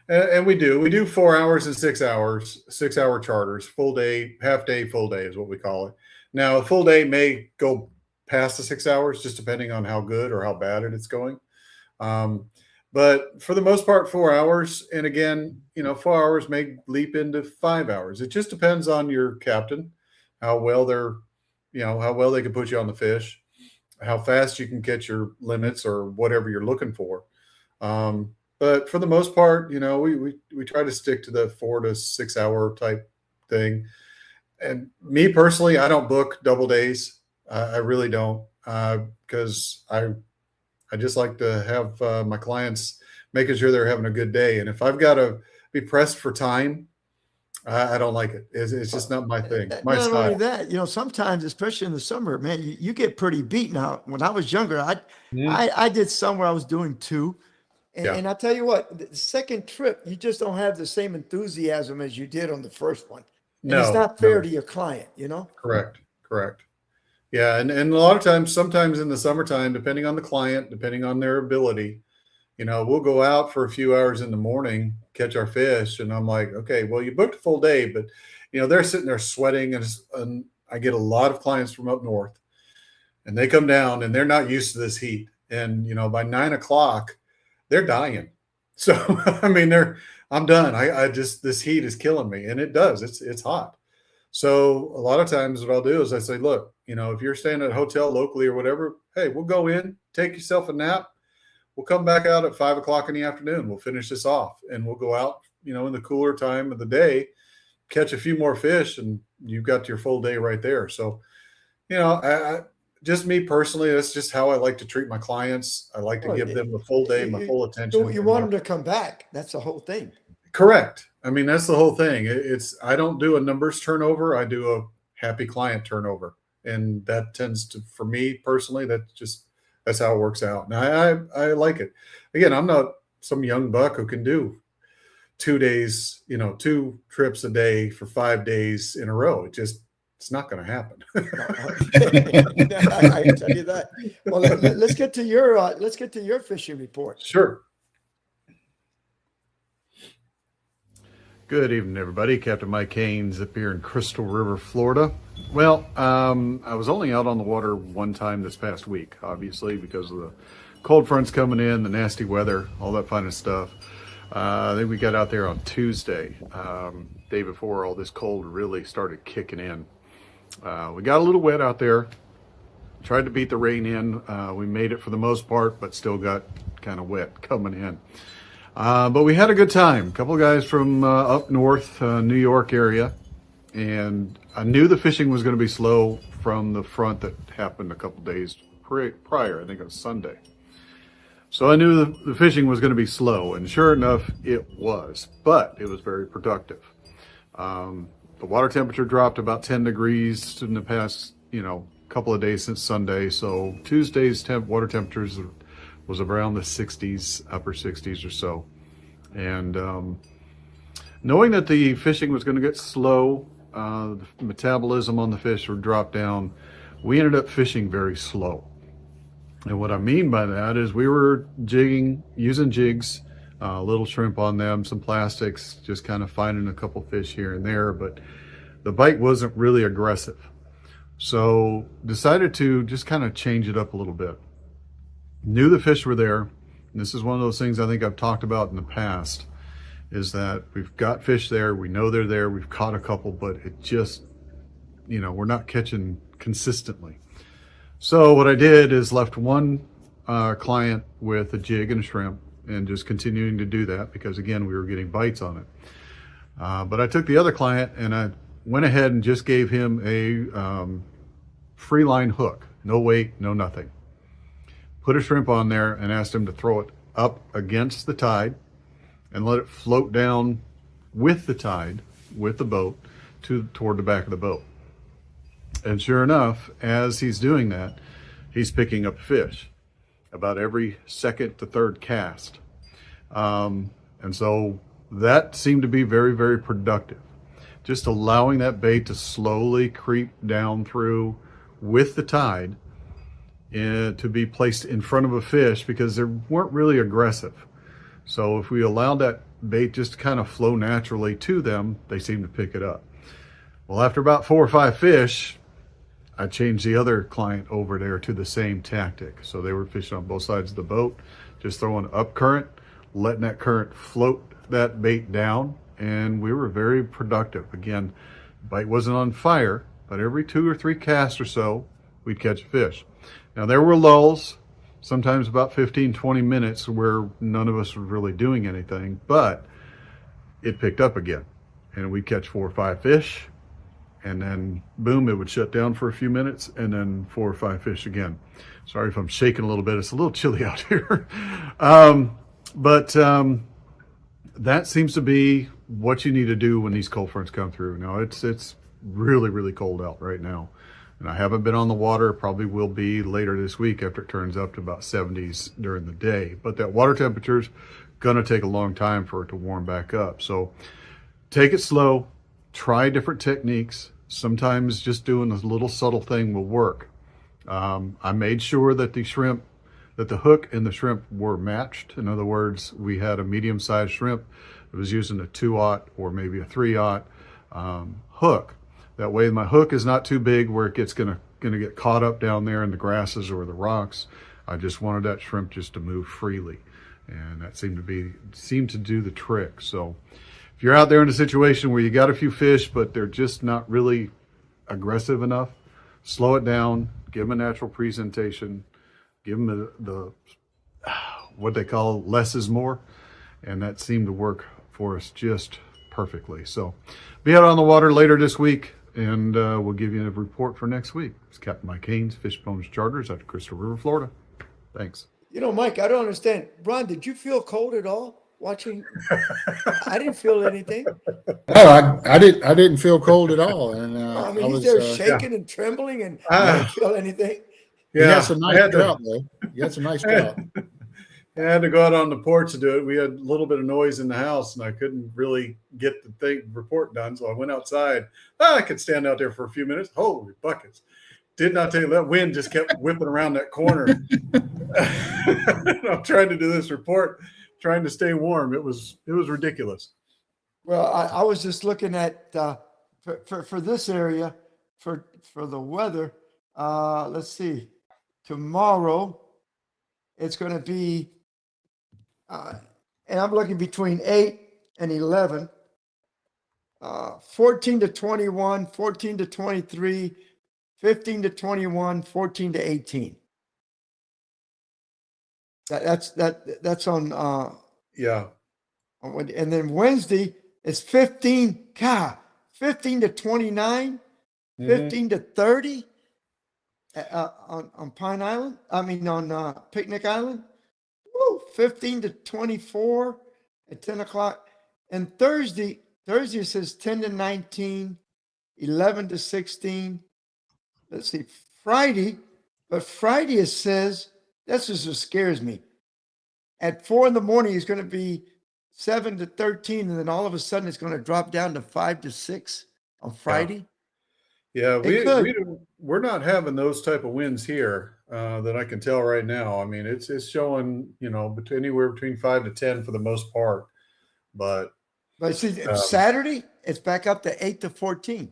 And we do 4 hours and 6 hours, 6-hour charters, full day, half day, full day is what we call it. Now, a full day may go past the 6 hours, just depending on how good or how bad it's going. But for the most part, 4 hours. And again, 4 hours may leap into 5 hours. It just depends on your captain, how well they can put you on the fish, how fast you can catch your limits or whatever you're looking for. But for the most part, we try to stick to the 4 to 6 hour type thing. And me personally, I don't book double days. I really don't, because I just like to have my clients making sure they're having a good day. And if I've got to be pressed for time, I don't like it. It's just not my thing, my Not style. only that, sometimes, especially in the summer, man, you get pretty beat. Now, when I was younger, I did some where I was doing 2. And, Yeah. and I tell you what, the second trip, you just don't have the same enthusiasm as you did on the first one. And it's not fair to your client, Correct. Yeah. And a lot of times, sometimes in the summertime, depending on the client, depending on their ability, we'll go out for a few hours in the morning, catch our fish. And I'm like, okay, well, you booked a full day, but they're sitting there sweating. And I get a lot of clients from up north, and they come down and they're not used to this heat. And, by 9 o'clock, they're dying. So I mean, I'm done. I just, this heat is killing me, and it does. It's hot. So a lot of times, what I'll do is I say, look, if you're staying at a hotel locally or whatever, hey, we'll go in, take yourself a nap. We'll come back out at 5 o'clock in the afternoon. We'll finish this off, and we'll go out, in the cooler time of the day, catch a few more fish, and you've got your full day right there. So, just me personally, that's just how I like to treat my clients. I like to Well, give them the full day, my full attention. You want them to come back. That's the whole thing. Correct. I mean, that's the whole thing. I don't do a numbers turnover. I do a happy client turnover. And that tends to, for me personally, that's how it works out. And I like it. Again, I'm not some young buck who can do 2 days, 2 trips a day for 5 days in a row. It's not going to happen. I tell you that. Well, let's get to your fishing report. Sure. Good evening, everybody. Captain Mike Haynes up here in Crystal River, Florida. Well, I was only out on the water one time this past week, obviously, because of the cold fronts coming in, the nasty weather, all that fun stuff. Then we got out there on Tuesday, day before all this cold really started kicking in. We got a little wet out there, tried to beat the rain in. We made it for the most part, but still got kind of wet coming in. But we had a good time. A couple of guys from up north, New York area, and I knew the fishing was going to be slow from the front that happened a couple days prior. I think it was Sunday. So I knew the fishing was going to be slow, and sure enough, it was. But it was very productive. The water temperature dropped about 10 degrees in the past, couple of days since Sunday. So Tuesday's water temperatures was around the 60s, upper 60s or so. And knowing that the fishing was going to get slow, the metabolism on the fish would drop down, we ended up fishing very slow. And what I mean by that is we were using jigs, little shrimp on them, some plastics, just kind of finding a couple fish here and there, but the bite wasn't really aggressive. So decided to just kind of change it up a little bit. Knew the fish were there. And this is one of those things I think I've talked about in the past, is that we've got fish there. We know they're there. We've caught a couple, but it just, we're not catching consistently. So what I did is left one client with a jig and a shrimp and just continuing to do that because, again, we were getting bites on it. But I took the other client and I went ahead and just gave him a free line hook. No weight, no nothing. Put a shrimp on there and asked him to throw it up against the tide and let it float down with the tide, with the boat, toward the back of the boat. And sure enough, as he's doing that, he's picking up fish about every second to third cast. And so that seemed to be very, very productive. Just allowing that bait to slowly creep down through with the tide to be placed in front of a fish because they weren't really aggressive. So if we allowed that bait just to kind of flow naturally to them, they seemed to pick it up. Well, after about 4 or 5 fish, I changed the other client over there to the same tactic. So they were fishing on both sides of the boat, just throwing up current, letting that current float that bait down, and we were very productive. Again, the bite wasn't on fire, but every 2 or 3 casts or so, we'd catch a fish. Now there were lulls, sometimes about 15, 20 minutes where none of us was really doing anything, but it picked up again. And we'd catch 4 or 5 fish, and then boom, it would shut down for a few minutes, and then 4 or 5 fish again. Sorry if I'm shaking a little bit. It's a little chilly out here. But that seems to be what you need to do when these cold fronts come through. Now it's really, really cold out right now. And I haven't been on the water, probably will be later this week after it turns up to about 70s during the day. But that water temperature's gonna take a long time for it to warm back up. So take it slow, try different techniques. Sometimes just doing a little subtle thing will work. I made sure that the hook and the shrimp were matched. In other words, we had a medium-sized shrimp that was using a 2/0 or maybe a 3/0 hook. That way my hook is not too big where it gets gonna get caught up down there in the grasses or the rocks. I just wanted that shrimp just to move freely. and that seemed to do the trick. So if you're out there in a situation where you got a few fish, but they're just not really aggressive enough, slow it down, give them a natural presentation, give them the what they call less is more, and that seemed to work for us just perfectly. So be out on the water later this week, and we'll give you a report for next week. It's Captain Mike Haynes, Fishbones Charters out of Crystal River, Florida. Thanks. You know, Mike, I don't understand. Ron, did you feel cold at all watching? I didn't feel anything. No, I didn't feel cold at all. And I mean, I he's was, there shaking and trembling, and I didn't feel anything. you had some I nice had to- trout though. You had some nice trout. I had to go out on the porch to do it. We had a little bit of noise in the house, and I couldn't really get the report done. So I went outside. I could stand out there for a few minutes. Holy buckets! Did not tell you that wind just kept whipping around that corner. I'm trying to do this report, trying to stay warm. It was ridiculous. Well, I was just looking at for this area for the weather. Let's see, tomorrow it's going to be, and I'm looking between 8 and 11, 14 to 21, 14 to 23, 15 to 21, 14 to 18. That's on. Yeah. And then Wednesday is 15 to 29, 15 to 30 on Pine Island. I mean, on Picnic Island. Woo, 15 to 24 at 10 o'clock. And Thursday it says 10 to 19, 11 to 16. Let's see, Friday it says, that's just what scares me. At 4 in the morning, it's going to be 7 to 13, and then all of a sudden it's going to drop down to 5 to 6 on Friday. Yeah, It we're not having those type of winds here that I can tell right now. I mean, it's showing, anywhere between 5 to 10 for the most part. But see, Saturday it's back up to 8 to 14.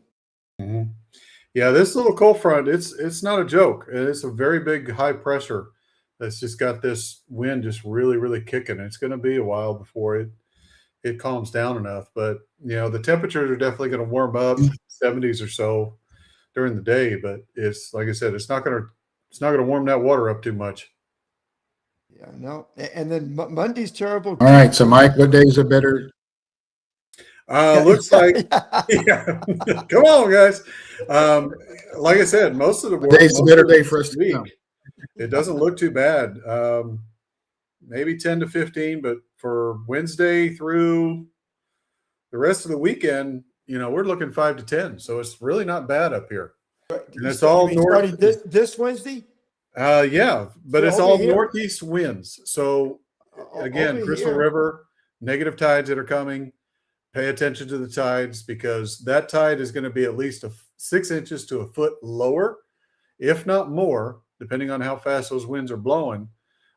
yeah, this little cold front, it's not a joke. It's a very big high pressure that's just got this wind just really, really kicking. It's going to be a while before it calms down enough. But the temperatures are definitely going to warm up, 70s or so during the day. But it's like I said, it's not going to warm that water up too much. Yeah, no. And then Monday's terrible. All right. So Mike, what days are better? Looks like, yeah. Come on, guys. Like I said, most of the work, Today's a better day for us to week, come. it doesn't look too bad. Maybe 10 to 15, but for Wednesday through the rest of the weekend, we're looking 5 to 10. So it's really not bad up here. And it's all north. This Wednesday. Yeah, but So it's over all here- northeast winds. So again, over Crystal here- River, negative tides that are coming. Pay attention to the tides, because that tide is going to be at least 6 inches to a foot lower, if not more, depending on how fast those winds are blowing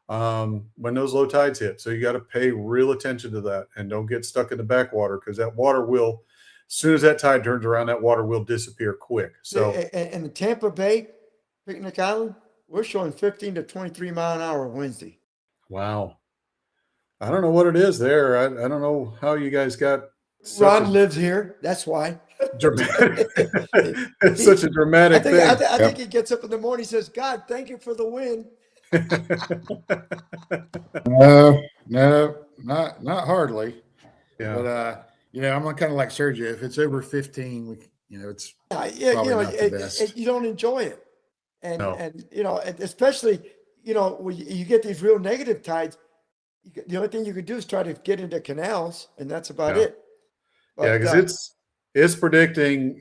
when those low tides hit. So you got to pay real attention to that, and don't get stuck in the backwater, because that water will, as soon as that tide turns around, that water will disappear quick. So in the Tampa Bay, Picnic Island, we're showing 15 to 23 mile an hour Wednesday. wow, I don't know what it is there. I don't know how you guys got Ron lives here. That's why. dramatic. It's such a dramatic thing. I think he gets up in the morning, he says, God, thank you for the win. No, not hardly. Yeah. But I'm kind of like Sergio. If it's over 15, it's Yeah, Probably not the best. you don't enjoy it. And, No. and especially, when you get these real negative tides, the only thing you could do is try to get into canals, and that's about Yeah. it. Yeah, But, because it's predicting,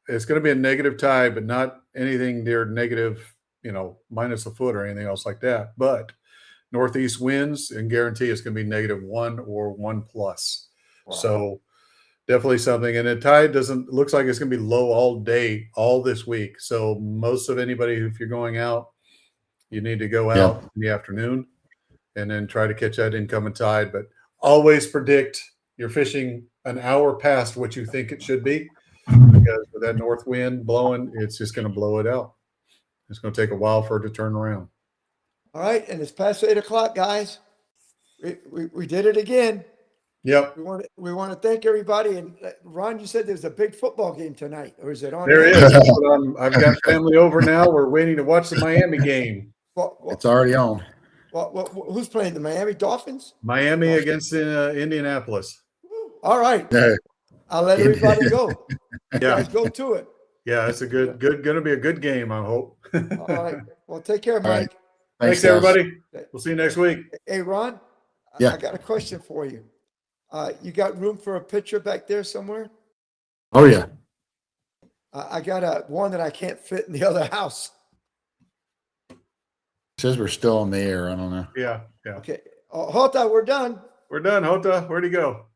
it's going to be a negative tide, but not anything near negative, minus a foot or anything else like that. But northeast winds, and guarantee it's going to be -1 or 1 plus. Wow. So definitely something. And the tide looks like it's going to be low all day, all this week. So most of anybody, if you're going out, you need to go out in the afternoon and then try to catch that incoming tide. But always predict you're fishing an hour past what you think it should be, because with that north wind blowing, it's just going to blow it out. It's going to take a while for it to turn around. All right, and it's past 8 o'clock, guys. We did it again. Yep. We want to thank everybody. And Ron, you said there's a big football game tonight, or is it on? There air? is. I've got family over now. We're waiting to watch the Miami game. It's already on. Who's playing, the Miami Dolphins? Miami against Indianapolis. All right. Yeah. I'll let everybody go. Yeah. Guys, go to it. Yeah, it's a going to be a good game, I hope. All right. Well, take care, All right. Mike. Thanks, guys. everybody. We'll see you next week. Hey, Ron. Yeah. I got a question for you. You got room for a picture back there somewhere? Oh yeah. I got one that I can't fit in the other house. Says we're still on the air. I don't know. Yeah. Okay. Hota, we're done. We're done, Hota. Where'd he go?